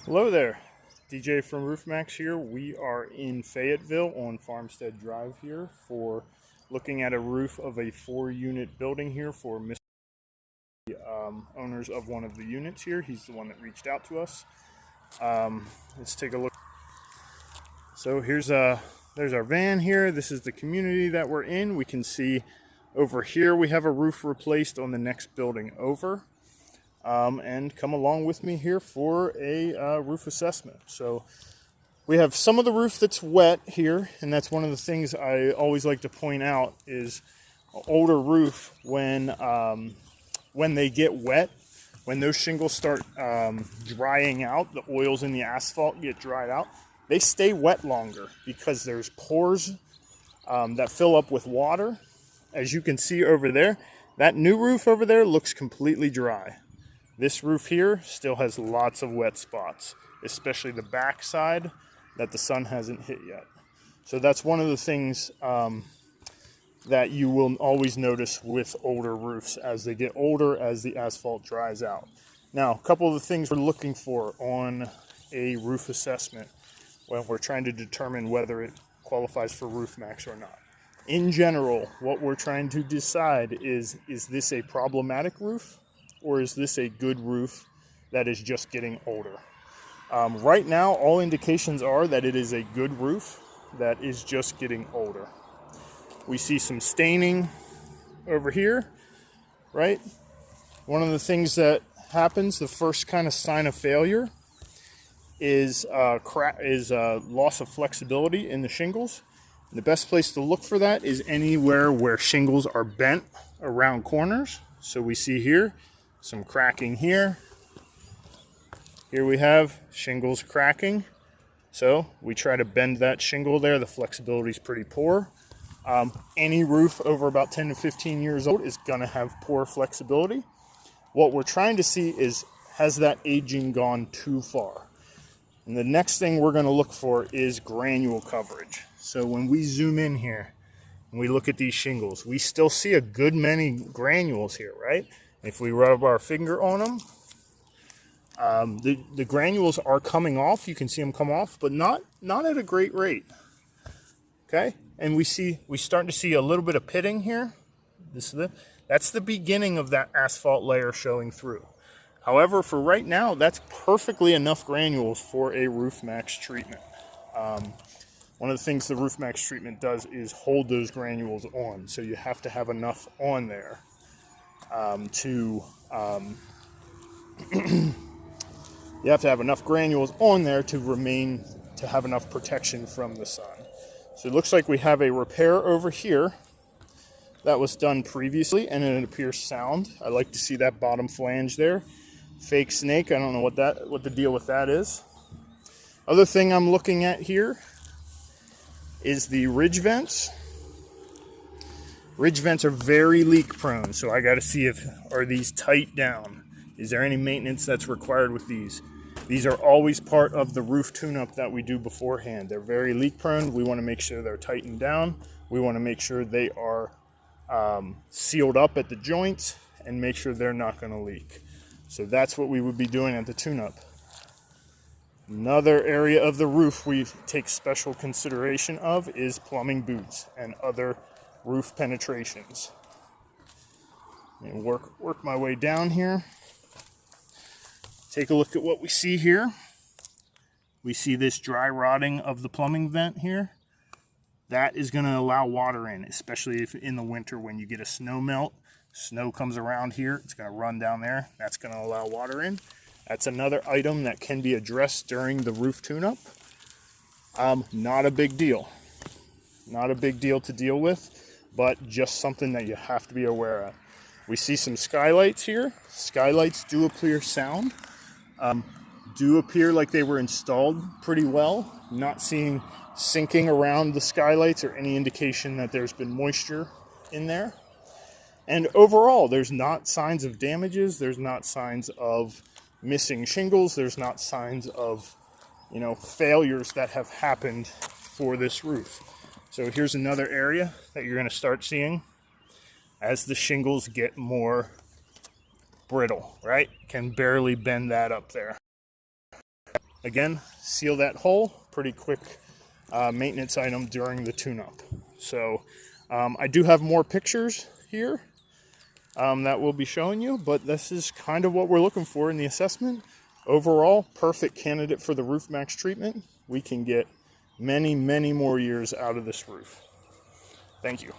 Hello there, DJ from Roof Maxx here. We are in Fayetteville on Farmstead Drive here for looking at a roof of a 4-unit building here for Mr. Owners of one of the units here. He's the one that reached out to us. Let's take a look. So there's our van here. This is the community that we're in. We can see over here we have a roof replaced on the next building over. And come along with me here for a roof assessment. So we have some of the roof that's wet here, and that's one of the things I always like to point out is an older roof when they get wet, when those shingles start drying out, the oils in the asphalt get dried out, they stay wet longer because there's pores that fill up with water. As you can see over there, that new roof over there looks completely dry. This roof here still has lots of wet spots, especially the back side that the sun hasn't hit yet. So that's one of the things that you will always notice with older roofs as they get older, as the asphalt dries out. Now, a couple of the things we're looking for on a roof assessment when we're trying to determine whether it qualifies for Roof Maxx or not. In general, what we're trying to decide is this a problematic roof? Or is this a good roof that is just getting older? Right now, all indications are that it is a good roof that is just getting older. We see some staining over here, right? One of the things that happens, the first kind of sign of failure is loss of flexibility in the shingles. And the best place to look for that is anywhere where shingles are bent around corners. So we see here, some cracking here. Here we have shingles cracking. So we try to bend that shingle there. The flexibility is pretty poor. Any roof over about 10 to 15 years old is going to have poor flexibility. What we're trying to see is, has that aging gone too far? And the next thing we're going to look for is granule coverage. So when we zoom in here and we look at these shingles, we still see a good many granules here, right? If we rub our finger on them, the granules are coming off. You can see them come off, but not at a great rate. Okay, and we start to see a little bit of pitting here. That's the beginning of that asphalt layer showing through. However, for right now, that's perfectly enough granules for a Roof Maxx treatment. One of the things the Roof Maxx treatment does is hold those granules on, so you have to have enough on there. You have to have enough granules on there to have enough protection from the sun. So it looks like we have a repair over here that was done previously, and it appears sound. I like to see that bottom flange there. Fake snake, I don't know what the deal with that is. Other thing I'm looking at here is the ridge vents. Ridge vents are very leak prone, so I got to see are these tight down? Is there any maintenance that's required with these? These are always part of the roof tune-up that we do beforehand. They're very leak prone. We want to make sure they're tightened down. We want to make sure they are sealed up at the joints and make sure they're not going to leak. So that's what we would be doing at the tune-up. Another area of the roof we take special consideration of is plumbing boots and other roof penetrations. And work my way down here. Take a look at what we see here. We see this dry rotting of the plumbing vent here. That is going to allow water in, especially if in the winter when you get a snow melt. Snow comes around here, it's going to run down there. That's going to allow water in. That's another item that can be addressed during the roof tune-up. Not a big deal. Not a big deal to deal with, but just something that you have to be aware of. We see some skylights here. Skylights do appear sound. Do appear like they were installed pretty well. Not seeing sinking around the skylights or any indication that there's been moisture in there. And overall, there's not signs of damages. There's not signs of missing shingles. There's not signs of, failures that have happened for this roof. So here's another area that you're going to start seeing as the shingles get more brittle, right? Can barely bend that up there. Again, seal that hole, pretty quick maintenance item during the tune-up. So I do have more pictures here that we'll be showing you, but this is kind of what we're looking for in the assessment. Overall, perfect candidate for the Roof Maxx treatment. We can get many, many more years out of this roof. Thank you.